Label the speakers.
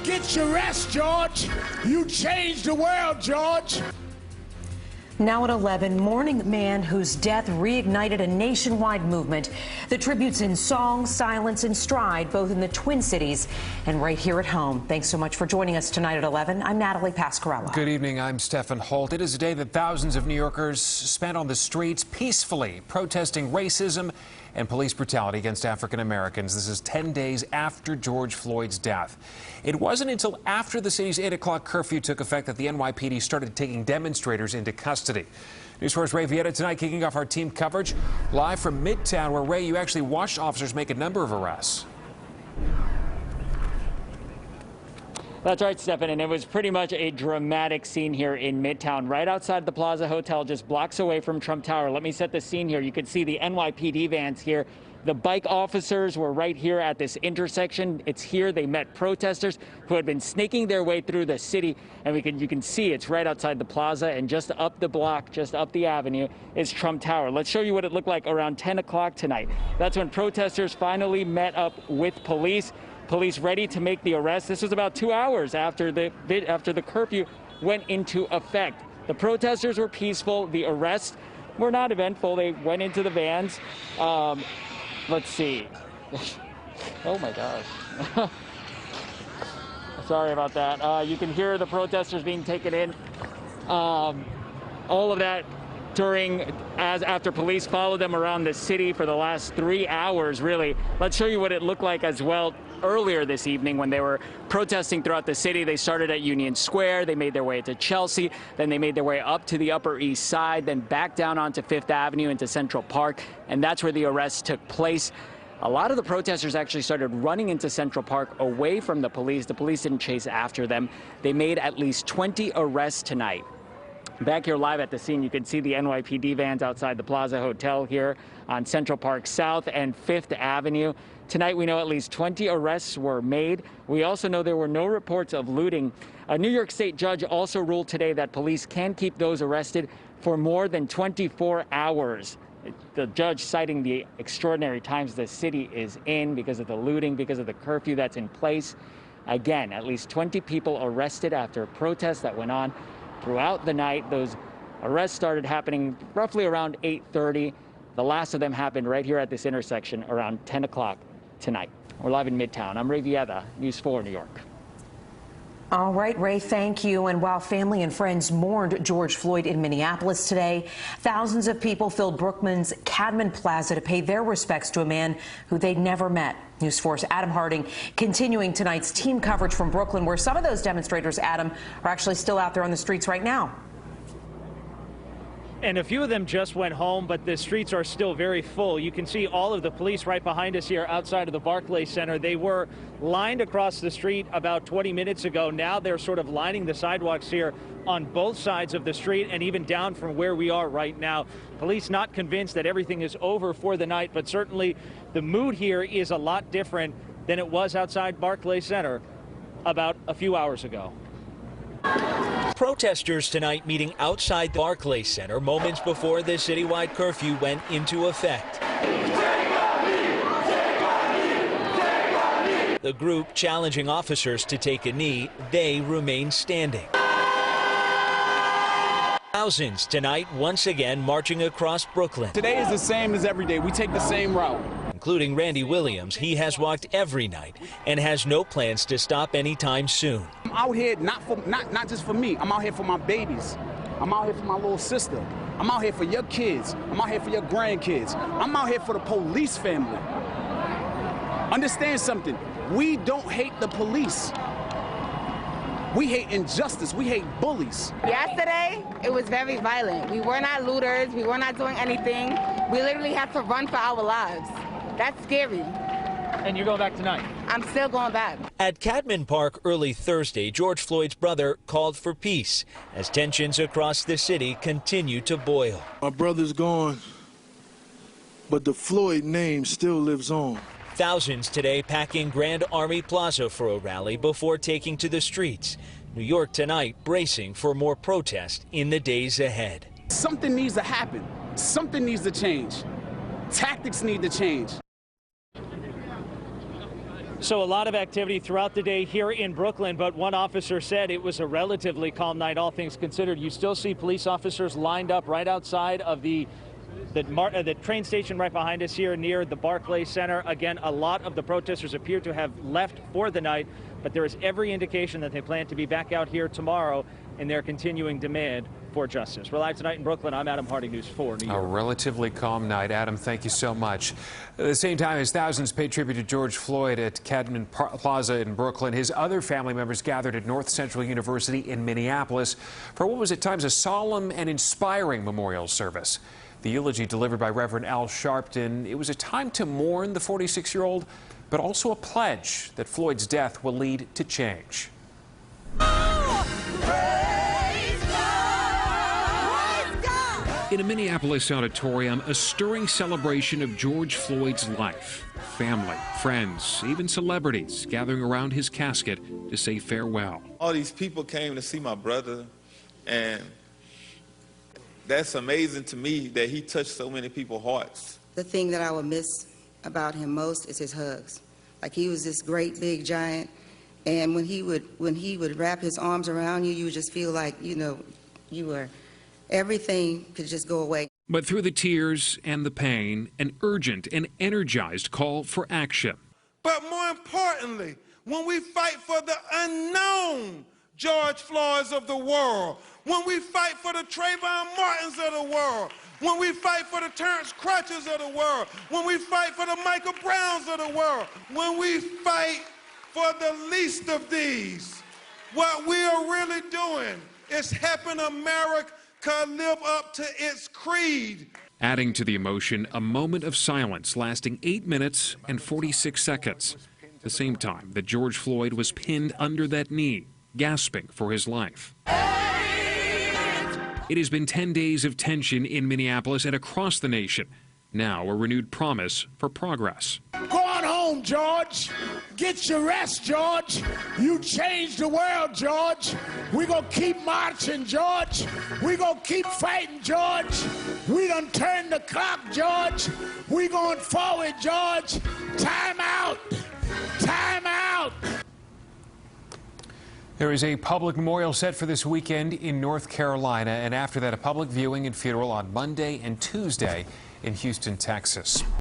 Speaker 1: Get your rest, George. You changed the world, George.
Speaker 2: Now at 11, mourning a man whose death reignited a nationwide movement. The tributes in song, silence, and stride, both in the Twin Cities and right here at home. Thanks so much for joining us tonight at 11. I'm Natalie Pasquarello.
Speaker 3: Good evening. I'm Stephen Holt. It is a day that thousands of New Yorkers spent on the streets peacefully protesting racism and police brutality against African Americans. This is 10 days after George Floyd's death. It wasn't until after the city's 8 o'clock curfew took effect that the NYPD started taking demonstrators into custody. News 4's Ray Villeda tonight kicking off our team coverage live from Midtown, where, Ray, you actually watched officers make a number of arrests.
Speaker 4: That's right, Stephen, and it was pretty much a dramatic scene here in Midtown, right outside the Plaza Hotel, just blocks away from Trump Tower. Let me set the scene here. You can see the NYPD vans here. The bike officers were right here at this intersection. It's here they met protesters who had been snaking their way through the city, and you can see it's right outside the plaza, and just up the block, just up the avenue, is Trump Tower. Let's show you what it looked like around 10 o'clock tonight. That's when protesters finally met up with police. Police ready to make the arrest. This was about 2 hours after the curfew went into effect. The protesters were peaceful. The arrests were not eventful. They went into the vans. Let's see. Oh my gosh. Sorry about that. You can hear the protesters being taken in. All of that after police followed them around the city for the last 3 hours, really. Let's show you what it looked like as well earlier this evening when they were protesting throughout the city. They started at Union Square, they made their way to Chelsea, then they made their way up to the Upper East Side, then back down onto Fifth Avenue into Central Park, and that's where the arrests took place. A lot of the protesters actually started running into Central Park away from the police. The police didn't chase after them. They made at least 20 arrests tonight. Back here live at the scene, you can see the NYPD vans outside the Plaza Hotel here on Central Park South and Fifth Avenue. Tonight, we know at least 20 arrests were made. We also know there were no reports of looting. A New York State judge also ruled today that police can keep those arrested for more than 24 hours. The judge citing the extraordinary times the city is in because of the looting, because of the curfew that's in place. Again, at least 20 people arrested after protests that went on throughout the night. Those arrests started happening roughly around 8:30. The last of them happened right here at this intersection around 10 o'clock tonight. We're live in Midtown. I'm Ray Villeda, News 4 New York.
Speaker 2: All right, Ray, thank you. And while family and friends mourned George Floyd in Minneapolis today, thousands of people filled Brooklyn's Cadman Plaza to pay their respects to a man who they'd never met. News 4's Adam Harding continuing tonight's team coverage from Brooklyn, where some of those demonstrators, Adam, are actually still out there on the streets right now.
Speaker 5: And a few of them just went home, but the streets are still very full. You can see all of the police right behind us here outside of the Barclays Center. They were lined across the street about 20 minutes ago. Now they're sort of lining the sidewalks here on both sides of the street and even down from where we are right now. Police not convinced that everything is over for the night, but certainly the mood here is a lot different than it was outside Barclays Center about a few hours ago.
Speaker 6: Protesters tonight meeting outside the Barclays Center moments before the citywide curfew went into effect. The group challenging officers to take a knee. They remain standing. Thousands tonight once again marching across Brooklyn.
Speaker 7: Today is the same as every day. We take the same route.
Speaker 6: Including Randy Williams. He has walked every night and has no plans to stop anytime soon.
Speaker 7: I'm out here not just for me. I'm out here for my babies. I'm out here for my little sister. I'm out here for your kids. I'm out here for your grandkids. I'm out here for the police family. Understand something. We don't hate the police. We hate injustice. We hate bullies.
Speaker 8: Yesterday, it was very violent. We were not looters. We were not doing anything. We literally had to run for our lives. That's scary.
Speaker 5: And you're going back tonight?
Speaker 8: I'm still going back.
Speaker 6: At Cadman Park early Thursday, George Floyd's brother called for peace as tensions across the city continue to boil.
Speaker 9: My brother's gone, but the Floyd name still lives on.
Speaker 6: Thousands today packing Grand Army Plaza for a rally before taking to the streets. New York tonight bracing for more protest in the days ahead.
Speaker 7: Something needs to happen. Something needs to change. Tactics need to change.
Speaker 5: So a lot of activity throughout the day here in Brooklyn, but one officer said it was a relatively calm night, all things considered. You still see police officers lined up right outside of the train station right behind us here near the Barclays Center. Again, a lot of the protesters appear to have left for the night, but there is every indication that they plan to be back out here tomorrow in their continuing demand for justice. We're live tonight in Brooklyn. I'm Adam Harding, News 4 New York.
Speaker 3: A relatively calm night. Adam, thank you so much. At the same time as thousands paid tribute to George Floyd at Cadman Plaza in Brooklyn, his other family members gathered at North Central University in Minneapolis for what was at times a solemn and inspiring memorial service. The eulogy delivered by Reverend Al Sharpton, it was a time to mourn the 46-year-old, but also a pledge that Floyd's death will lead to change. In a Minneapolis auditorium, a stirring celebration of George Floyd's life. Family, friends, even celebrities gathering around his casket to say farewell.
Speaker 10: All these people came to see my brother, and that's amazing to me that he touched so many people's hearts.
Speaker 11: The thing that I would miss about him most is his hugs. Like, he was this great big giant, and when he would wrap his arms around you, you would just feel like, you know, you were, everything could just go away.
Speaker 3: But through the tears and the pain, an urgent and energized call for action.
Speaker 12: But more importantly, when we fight for the unknown George Floyds of the world, when we fight for the Trayvon Martins of the world, when we fight for the Terrence Crutches of the world, when we fight for the Michael Browns of the world, when we fight for the least of these, what we are really doing is helping America live up to its creed.
Speaker 3: Adding to the emotion, a moment of silence lasting 8 minutes and 46 seconds. The same time that George Floyd was pinned under that knee, gasping for his life. It has been 10 days of tension in Minneapolis and across the nation. Now a renewed promise for progress.
Speaker 1: Go on home, George. Get your rest, George. You changed the world, George. We're going to keep marching, George. We're going to keep fighting, George. We done turned the clock, George. We're going forward, George. Time out. Time out.
Speaker 3: There is a public memorial set for this weekend in North Carolina, and after that, a public viewing and funeral on Monday and Tuesday in Houston, Texas.